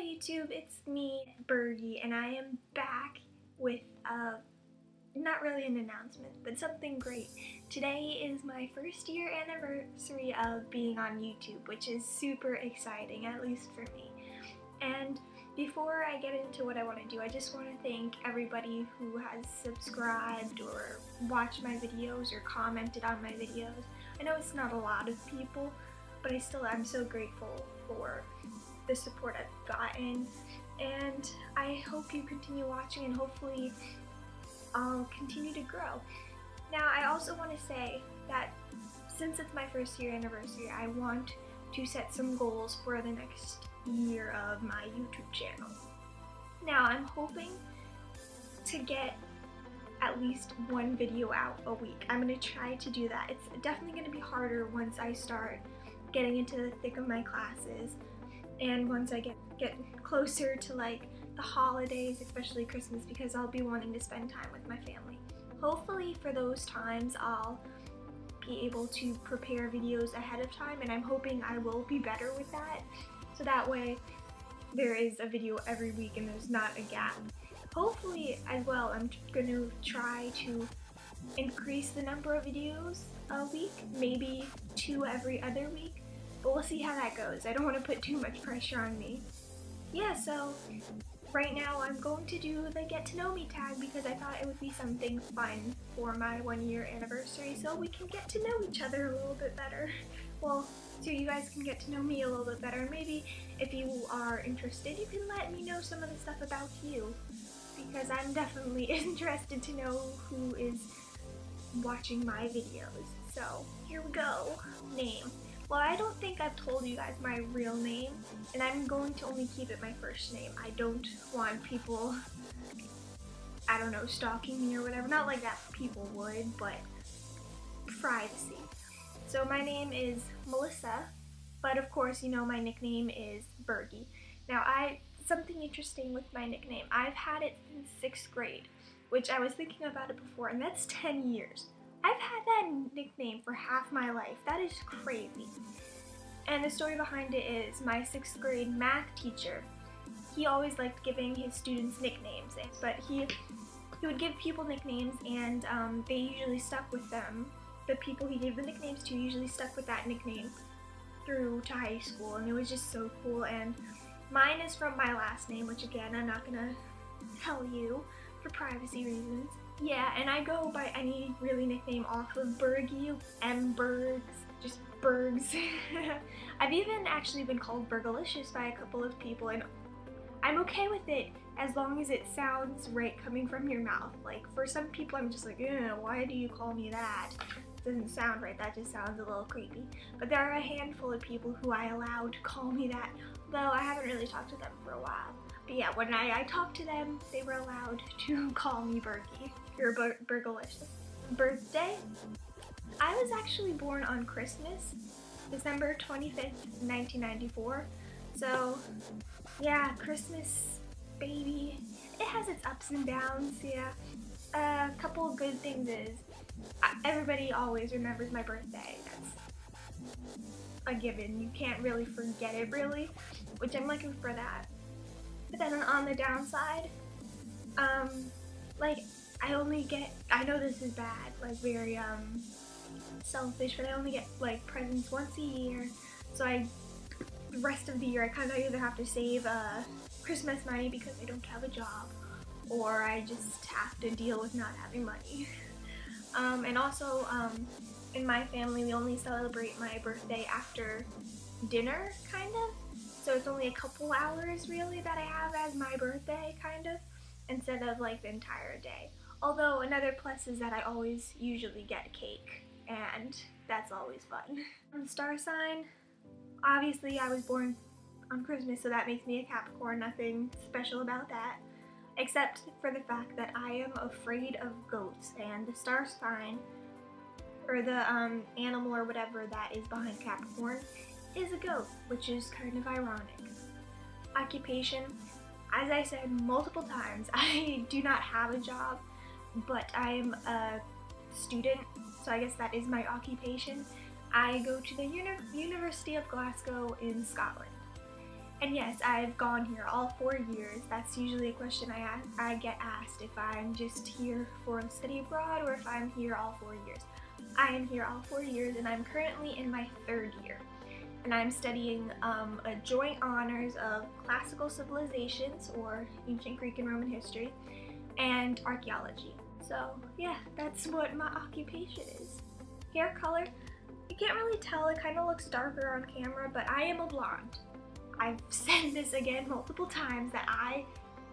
YouTube, it's me, Bergie, and I am back with not really an announcement, but something great. Today is my first year anniversary of being on YouTube, which is super exciting, at least for me. And before I get into what I want to do, I just want to thank everybody who has subscribed or watched my videos or commented on my videos. I know it's not a lot of people, but I'm so grateful for the support I've gotten, and I hope you continue watching, and hopefully I'll continue to grow. Now, I also want to say that since it's my first year anniversary, I want to set some goals for the next year of my YouTube channel. Now, I'm hoping to get at least one video out a week. I'm going to try to do that. It's definitely going to be harder once I start getting into the thick of my classes, and once I get closer to like the holidays, especially Christmas, because I'll be wanting to spend time with my family. Hopefully for those times I'll be able to prepare videos ahead of time, and I'm hoping I will be better with that, so that way there is a video every week and there's not a gap. Hopefully as well, I'm going to try to increase the number of videos a week, maybe 2 every other week, but we'll see how that goes. I don't want to put too much pressure on me. Yeah, so right now I'm going to do the get to know me tag because I thought it would be something fun for my 1-year anniversary, so we can get to know each other a little bit better. Well, so you guys can get to know me a little bit better. Maybe if you are interested, you can let me know some of the stuff about you, because I'm definitely interested to know who is watching my videos. So here we go. Name. Well, I don't think I've told you guys my real name, and I'm going to only keep it my first name. I don't want people, I don't know, stalking me or whatever. Not like that people would, but privacy. So my name is Melissa, but of course you know my nickname is Bergie. Now something interesting with my nickname, I've had it since 6th grade, which I was thinking about it before, and that's 10 years. I've had that nickname for half my life. That is crazy. And the story behind it is my 6th grade math teacher, he always liked giving his students nicknames, but he would give people nicknames, and they usually stuck with them. The people he gave the nicknames to usually stuck with that nickname through to high school, and it was just so cool. And mine is from my last name, which again, I'm not gonna tell you for privacy reasons. Yeah, and I go by any really nickname off of Bergie, Bergs, just Bergs. I've even actually been called Burgalicious by a couple of people, and I'm okay with it as long as it sounds right coming from your mouth. Like, for some people I'm just like, why do you call me that? It doesn't sound right, that just sounds a little creepy. But there are a handful of people who I allow to call me that, though I haven't really talked to them for a while. But yeah, when I talked to them, they were allowed to call me Bergie, or Burgalicious. Birthday? I was actually born on Christmas, December 25th, 1994. So yeah, Christmas, baby. It has its ups and downs, yeah. A couple of good things is, everybody always remembers my birthday. That's a given. You can't really forget it, really, which I'm looking for that. But then on the downside, like, I know this is bad, like very selfish, but I only get like presents once a year, so the rest of the year I kind of either have to save Christmas money because I don't have a job, or I just have to deal with not having money. And also, in my family we only celebrate my birthday after dinner, kind of. So it's only a couple hours really that I have as my birthday, kind of, instead of like the entire day. Although another plus is that I always usually get cake, and that's always fun. Star sign, obviously I was born on Christmas, so that makes me a Capricorn. Nothing special about that, except for the fact that I am afraid of goats, and the star sign, or the animal or whatever that is behind Capricorn, is a goat, which is kind of ironic. Occupation, as I said multiple times, I do not have a job, but I'm a student, so I guess that is my occupation. I go to the University of Glasgow in Scotland. And yes, I've gone here all 4 years. That's usually a question I get asked if I'm just here for study abroad or if I'm here all 4 years. I am here all 4 years and I'm currently in my 3rd year. And I'm studying a joint honors of classical civilizations, or ancient Greek and Roman history, and archaeology. So yeah, that's what my occupation is. Hair color, you can't really tell, it kind of looks darker on camera, but I am a blonde. I've said this again multiple times that I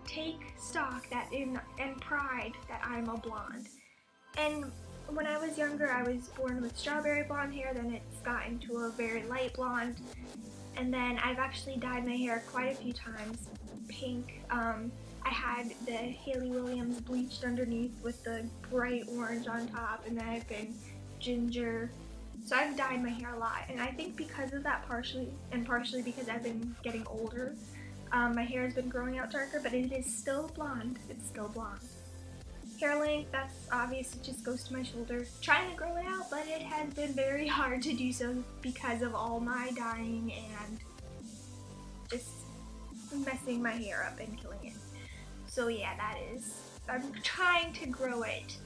take stock that and pride that I'm a blonde. And when I was younger, I was born with strawberry blonde hair, then it's gotten to a very light blonde, and then I've actually dyed my hair quite a few times pink. I had the Hayley Williams bleached underneath with the bright orange on top, and then I've been ginger. So I've dyed my hair a lot, and I think because of that partially because I've been getting older, my hair has been growing out darker, but it is still blonde. It's still blonde. Hair length, that's obvious, it just goes to my shoulder. Trying to grow it out, but it has been very hard to do so because of all my dyeing and just messing my hair up and killing it. So yeah, I'm trying to grow it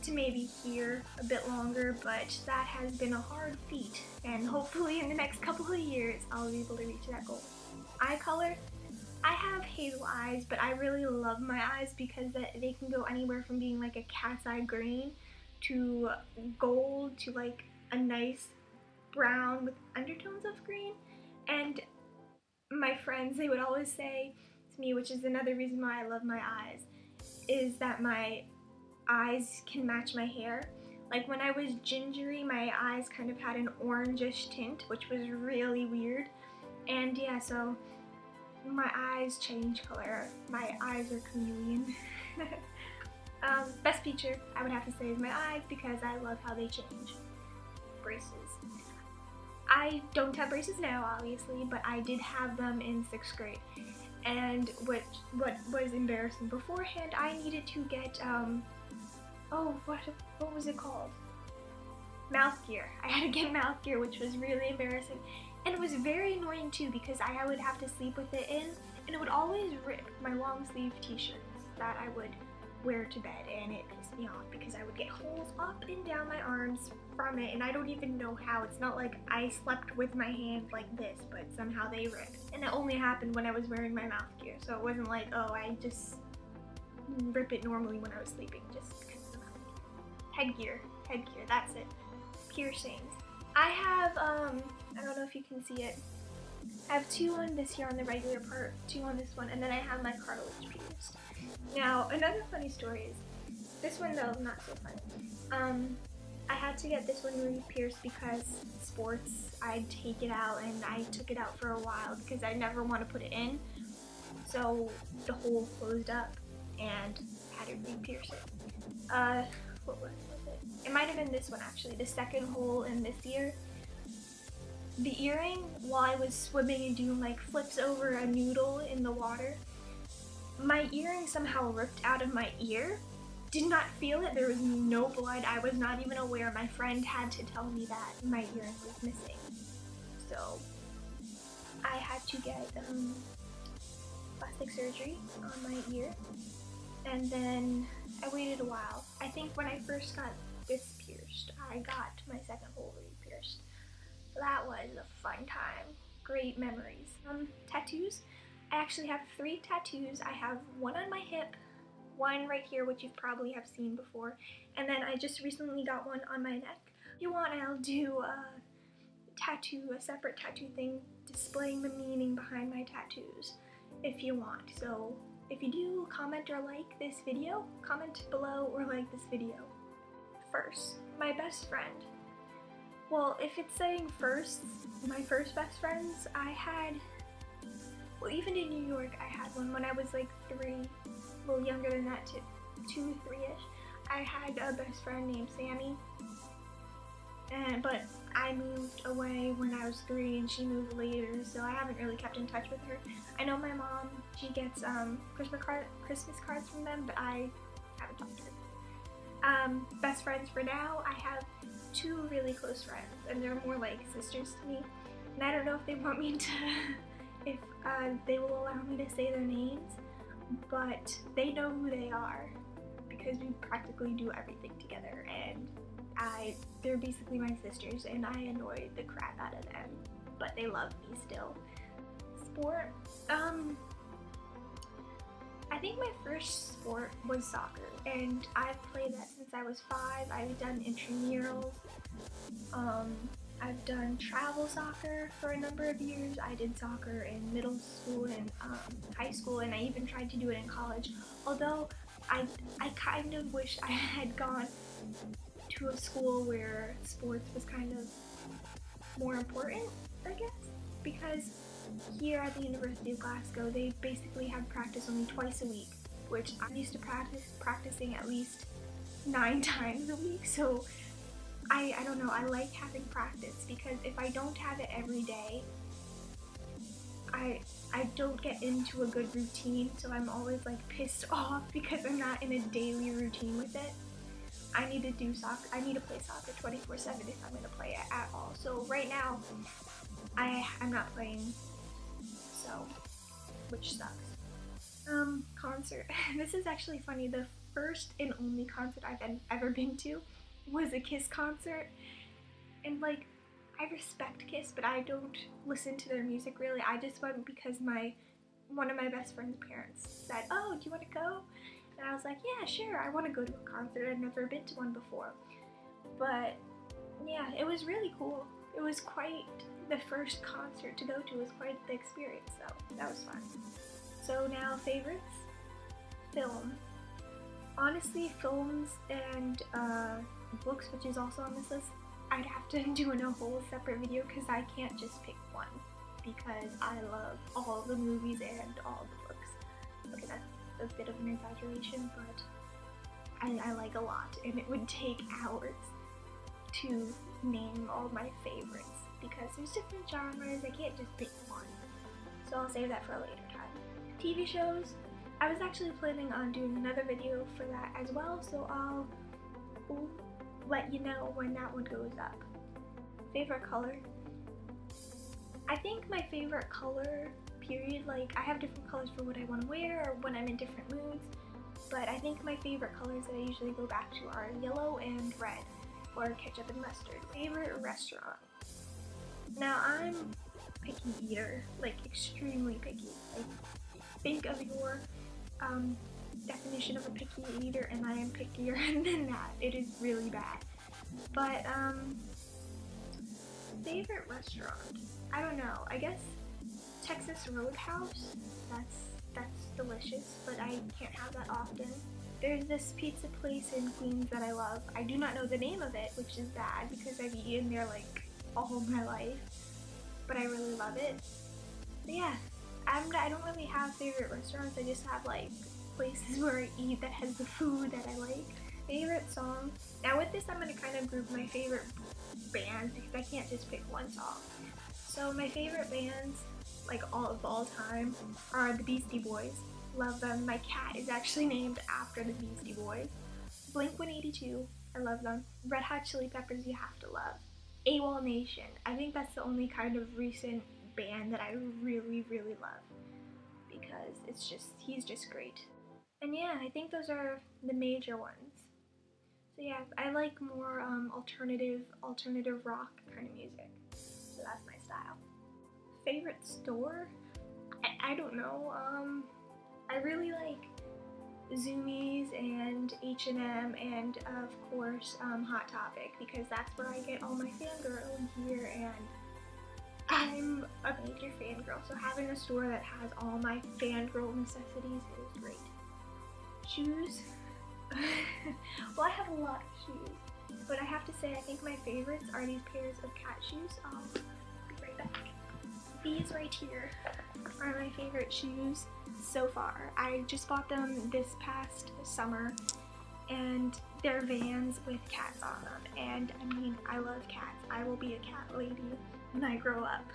to maybe here a bit longer, but that has been a hard feat, and hopefully in the next couple of years I'll be able to reach that goal. Eye color, I have hazel eyes, but I really love my eyes because they can go anywhere from being like a cat's eye green to gold to like a nice brown with undertones of green. And my friends, they would always say to me, which is another reason why I love my eyes, is that my eyes can match my hair. Like when I was gingery, my eyes kind of had an orangish tint, which was really weird. And yeah, so my eyes change color. My eyes are chameleon. Best feature I would have to say is my eyes because I love how they change. Braces. I don't have braces now, obviously, but I did have them in 6th grade. And what was embarrassing beforehand, I needed to get what was it called? Mouth gear. I had to get mouth gear, which was really embarrassing. And it was very annoying too because I would have to sleep with it in, and it would always rip my long sleeve t-shirts that I would wear to bed, and it pissed me off because I would get holes up and down my arms from it, and I don't even know how. It's not like I slept with my hand like this, but somehow they ripped. And it only happened when I was wearing my mouth gear, so it wasn't like, oh, I just rip it normally when I was sleeping, just because of the mouth gear. Headgear, that's it. Piercings. I have, I don't know if you can see it. I have 2 on this here on the regular part, 2 on this one, and then I have my cartilage pierced. Now, another funny story is, this one though, not so funny. I had to get this one re-pierced because sports, I'd take it out, and I took it out for a while because I never want to put it in. So the hole closed up and had to re-pierce it. What was it? It might have been this one actually, the 2nd hole in this ear. The earring, while I was swimming and doing like flips over a noodle in the water, my earring somehow ripped out of my ear. Did not feel it, there was no blood, I was not even aware. My friend had to tell me that my earring was missing. So I had to get plastic surgery on my ear, and then I waited a while. I think when I first got this pierced, I got my 2nd hole re-pierced. That was a fun time. Great memories. Tattoos. I actually have 3 tattoos. I have one on my hip, one right here, which you probably have seen before, and then I just recently got one on my neck. If you want, I'll do a separate tattoo thing displaying the meaning behind my tattoos if you want. So if you do, comment or like this video. Comment below or like this video. First, my best friend. Well, if it's saying first, my first best friends, I had, well, even in New York, I had one when I was like 3, a little younger than that, 2, 3-ish. I had a best friend named Sammy, but I moved away when I was 3 and she moved later, so I haven't really kept in touch with her. I know my mom, she gets Christmas cards from them, but I haven't talked to her. Best friends for now, I have 2 really close friends, and they're more like sisters to me, and I don't know if they want me to if they will allow me to say their names, but they know who they are because we practically do everything together, and they're basically my sisters, and I annoy the crap out of them, but they love me still. Sport, I think my first sport was soccer, and I've played that since I was 5. I've done intramurals, I've done travel soccer for a number of years. I did soccer in middle school and high school, and I even tried to do it in college, although I kind of wish I had gone to a school where sports was kind of more important, I guess, because here at the University of Glasgow, they basically have practice only twice a week, which I'm used to practicing at least 9 times a week, so I don't know, I like having practice, because if I don't have it every day, I don't get into a good routine, so I'm always like pissed off because I'm not in a daily routine with it. I need to do soccer, I need to play soccer 24/7 if I'm going to play it at all. So right now, I'm not playing, so, which sucks. Concert. This is actually funny. The first and only concert I've ever been to was a Kiss concert, and like, I respect Kiss, but I don't listen to their music really. I just went because one of my best friend's parents said, "Oh, do you want to go?" And I was like, "Yeah, sure, I want to go to a concert. I've never been to one before." But yeah, it was really cool. It was quite the first concert to go to, was quite the experience, so that was fun. So now, favorites? Film. Honestly, films and books, which is also on this list, I'd have to do in a whole separate video because I can't just pick one, because I love all the movies and all the books. Okay, that's a bit of an exaggeration, but I like a lot, and it would take hours to name all my favorites because there's different genres. I can't just pick one, so I'll save that for a later time. TV shows, I was actually planning on doing another video for that as well, so I'll let you know when that one goes up. Favorite color? I think my favorite color, period, like I have different colors for what I want to wear or when I'm in different moods, but I think my favorite colors that I usually go back to are yellow and red, or ketchup and mustard. Favorite restaurant? Now, I'm a picky eater, like extremely picky. Like, think of your definition of a picky eater, and I am pickier than that. It is really bad. But favorite restaurant? I don't know. I guess Texas Roadhouse. That's delicious, but I can't have that often. There's this pizza place in Queens that I love. I do not know the name of it, which is bad because I've eaten there like all my life, but I really love it. But yeah, I don't really have favorite restaurants. I just have like places where I eat that has the food that I like. Favorite song? Now with this, I'm gonna kind of group my favorite bands because I can't just pick one song. So my favorite bands, like all time, are the Beastie Boys. Love them. My cat is actually named after the Beastie Boys. Blink-182, I love them. Red Hot Chili Peppers, you have to love. AWOL Nation, I think that's the only kind of recent band that I really, really love because he's just great. And yeah, I think those are the major ones. So yeah, I like more alternative rock kind of music. So that's my style. Favorite store? I don't know. I really like Zumiez and H&M and of course Hot Topic because that's where I get all my fangirl gear, and I'm a major fangirl, so having a store that has all my fangirl necessities is great. Shoes? Well, I have a lot of shoes, but I have to say I think my favorites are these pairs of cat shoes. I'll be right back. These right here are my favorite shoes so far. I just bought them this past summer, and they're Vans with cats on them, and I mean, I love cats. I will be a cat lady when I grow up.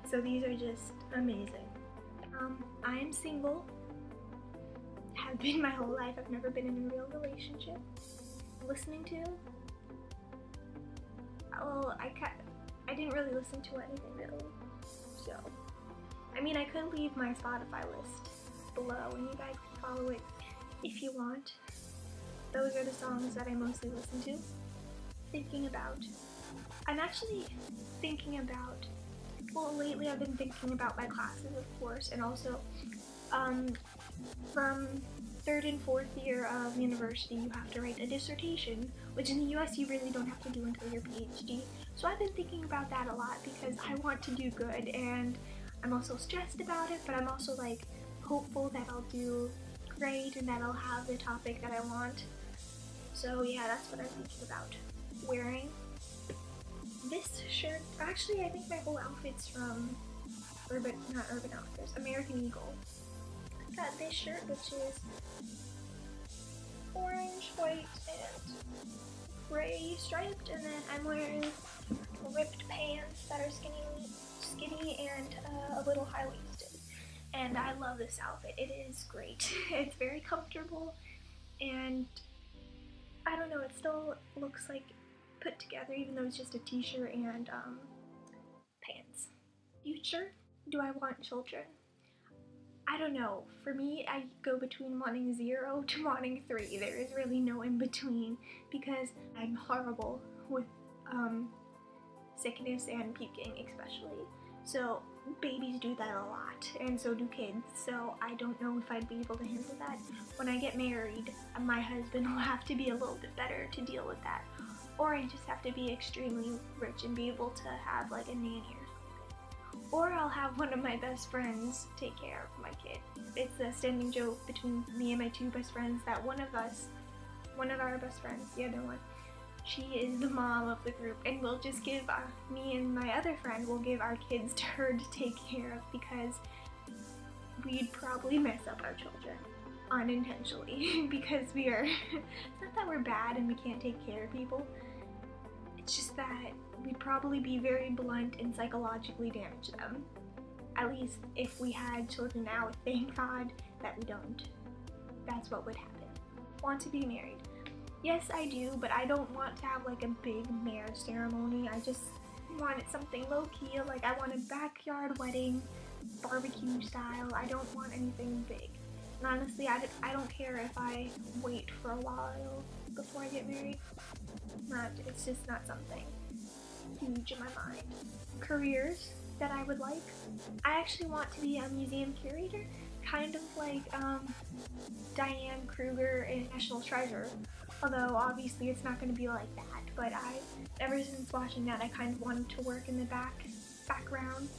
So these are just amazing. I am single, have been my whole life. I've never been in a real relationship. Listening to? Well, I didn't really listen to anything really, so I mean, I could leave my Spotify list below and you guys can follow it if you want. Those are the songs that I mostly listen to. I'm actually thinking about, well, lately I've been thinking about my classes, of course, and also from 3rd and 4th year of university, you have to write a dissertation, which in the US you really don't have to do until your PhD. So I've been thinking about that a lot because I want to do good, and I'm also stressed about it, but I'm also like hopeful that I'll do great and that I'll have the topic that I want. So yeah, that's what I'm thinking about wearing. This shirt, actually I think my whole outfit's from not Urban Outfitters, American Eagle. I got this shirt, which is orange, white, and gray striped, and then I'm wearing ripped pants that are skinny and a little high-waisted. And I love this outfit. It is great. It's very comfortable, and I don't know, it still looks like put together even though it's just a t-shirt and pants. Future? Do I want children? I don't know. For me, I go between wanting 0 to wanting 3. There is really no in between because I'm horrible with sickness and puking especially. So babies do that a lot, and so do kids. So I don't know if I'd be able to handle that. When I get married, my husband will have to be a little bit better to deal with that. Or I just have to be extremely rich and be able to have like a nanny or something. Or I'll have one of my best friends take care of my kid. It's a standing joke between me and my 2 best friends that one of our best friends, the other one, she is the mom of the group, and we'll just give me and my other friend will give our kids to her to take care of because we'd probably mess up our children unintentionally because we are, it's not that we're bad and we can't take care of people, it's just that we'd probably be very blunt and psychologically damage them. At least if we had children now, thank God that we don't. That's what would happen. Want to be married? Yes, I do, but I don't want to have like a big marriage ceremony. I just wanted something low-key, like I want a backyard wedding, barbecue style. I don't want anything big. And honestly, I don't care if I wait for a while before I get married. It's just not something huge in my mind. Careers that I would like. I actually want to be a museum curator, kind of like Diane Kruger in National Treasure. Although obviously it's not going to be like that, but ever since watching that, I kind of wanted to work in the background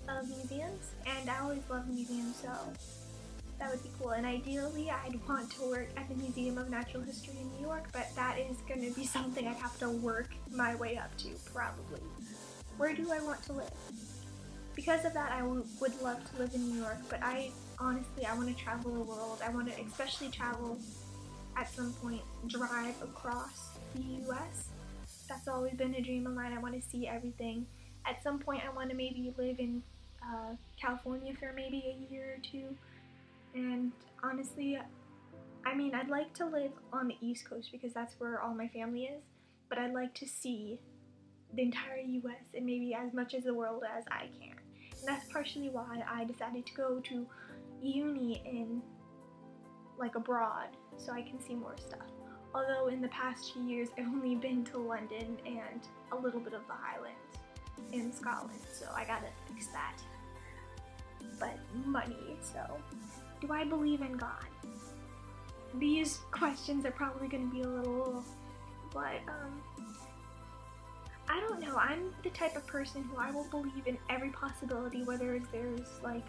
of museums, and I always love museums, so that would be cool. And ideally, I'd want to work at the Museum of Natural History in New York, but that is going to be something I'd have to work my way up to, probably. Where do I want to live? Because of that, I would love to live in New York, but honestly, I want to travel the world. I want to especially travel at some point, drive across the US. That's always been a dream of mine. I want to see everything. At some point, I want to maybe live in California for maybe a year or 2. And honestly, I mean, I'd like to live on the East Coast because that's where all my family is, but I'd like to see the entire US and maybe as much of the world as I can. And that's partially why I decided to go to uni in like abroad so I can see more stuff. Although in the past few years I've only been to London and a little bit of the Highlands in Scotland, so I gotta fix that. But money, so do I believe in God? These questions are probably gonna be a little, but I don't know. I'm the type of person who I will believe in every possibility, whether there's like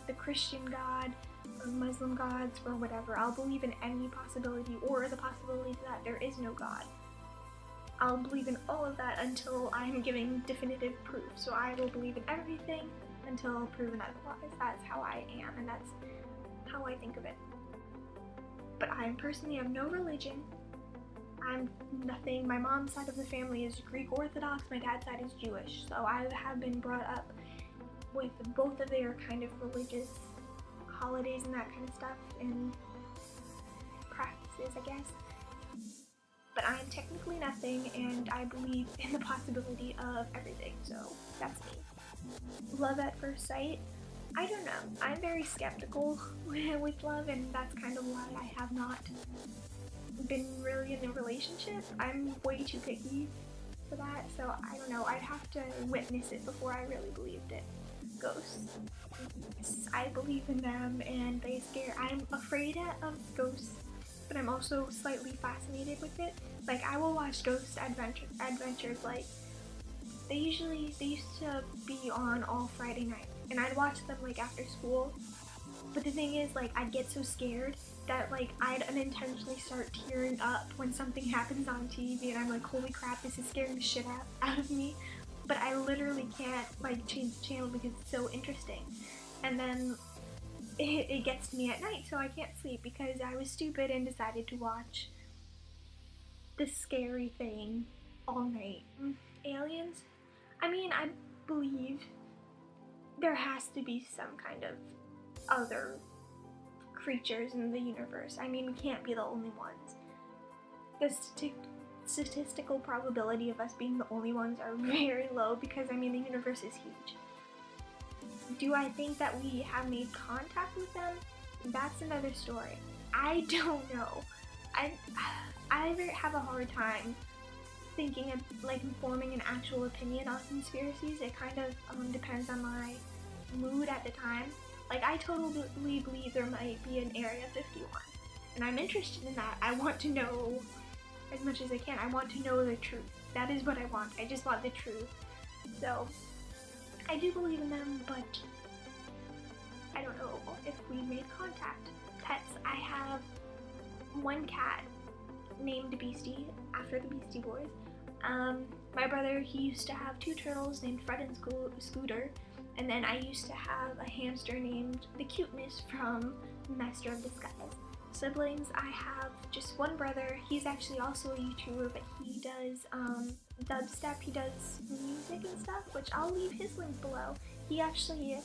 the Christian God or Muslim gods or whatever. I'll believe in any possibility, or the possibility that there is no God. I'll believe in all of that until I'm giving definitive proof. So I will believe in everything until proven otherwise. That's how I am, and that's how I think of it. But I personally have no religion. I'm nothing. My mom's side of the family is Greek Orthodox, my dad's side is Jewish, so I have been brought up with both of their kind of religious holidays and that kind of stuff and practices, I guess. But I'm technically nothing, and I believe in the possibility of everything, so that's me. Love at first sight. I don't know. I'm very skeptical with love, and that's kind of why I have not been really in a relationship. I'm way too picky for that, so I don't know. I'd have to witness it before I really believed it. Ghosts. I believe in them, and they scare. I'm afraid of ghosts, but I'm also slightly fascinated with it. Like, I will watch ghost adventures. Like, they used to be on all Friday night, and I'd watch them like after school. But the thing is, like, I'd get so scared that like I'd unintentionally start tearing up when something happens on TV, and I'm like, holy crap, this is scaring the shit out of me. But I literally can't like change the channel because it's so interesting. And then it gets to me at night, so I can't sleep because I was stupid and decided to watch this scary thing all night. Aliens? I mean, I believe there has to be some kind of other creatures in the universe. I mean, we can't be the only ones. The statistical probability of us being the only ones are very low because, I mean, the universe is huge. Do I think that we have made contact with them? That's another story. I don't know. I have a hard time thinking of like forming an actual opinion on conspiracies. It kind of depends on my mood at the time. Like, I totally believe there might be an Area 51, and I'm interested in that. I want to know as much as I can. I want to know the truth. That is what I want. I just want the truth. So I do believe in them, but I don't know if we made contact. Pets. I have one cat named Beastie, after the Beastie Boys. My brother, he used to have two turtles named Fred and Scooter, and then I used to have a hamster named The Cuteness from Master of Disguise. Siblings, I have just one brother. He's actually also a YouTuber, but he does dubstep, he does music and stuff, which I'll leave his link below. He actually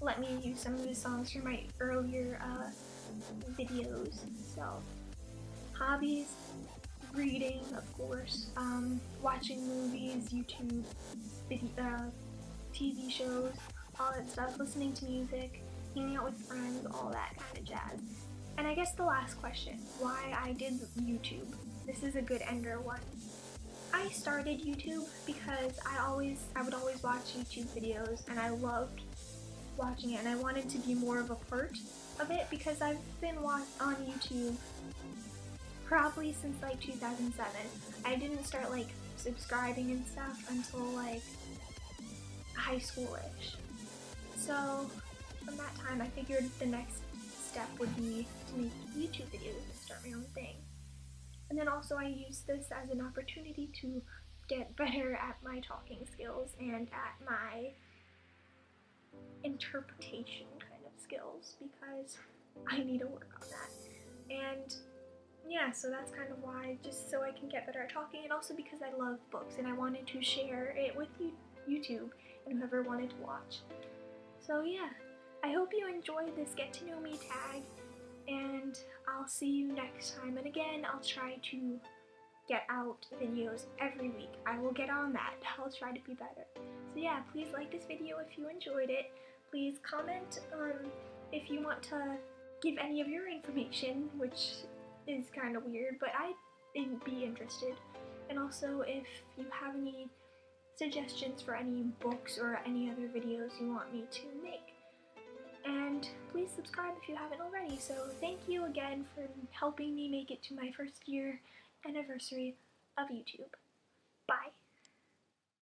let me use some of his songs from my earlier videos. So, hobbies, reading, of course, watching movies, YouTube, TV shows, all that stuff, listening to music, hanging out with friends, all that kind of jazz. And I guess the last question, why I did YouTube. This is a good ender one. I started YouTube because I would always watch YouTube videos, and I loved watching it, and I wanted to be more of a part of it because I've been on YouTube probably since like 2007. I didn't start like subscribing and stuff until like high school-ish. So from that time I figured the next step would be to make YouTube videos and start my own thing. And then also I used this as an opportunity to get better at my talking skills and at my interpretation kind of skills because I need to work on that. And yeah, so that's kind of why, just so I can get better at talking, and also because I love books and I wanted to share it with YouTube and whoever wanted to watch. So yeah, I hope you enjoyed this get to know me tag, and I'll see you next time. And again, I'll try to get out videos every week. I will get on that. I'll try to be better. So yeah, please like this video if you enjoyed it. Please comment if you want to give any of your information, which is kind of weird, but I'd be interested. And also if you have any suggestions for any books or any other videos you want me to make. And please subscribe if you haven't already. So thank you again for helping me make it to my first year anniversary of YouTube. Bye.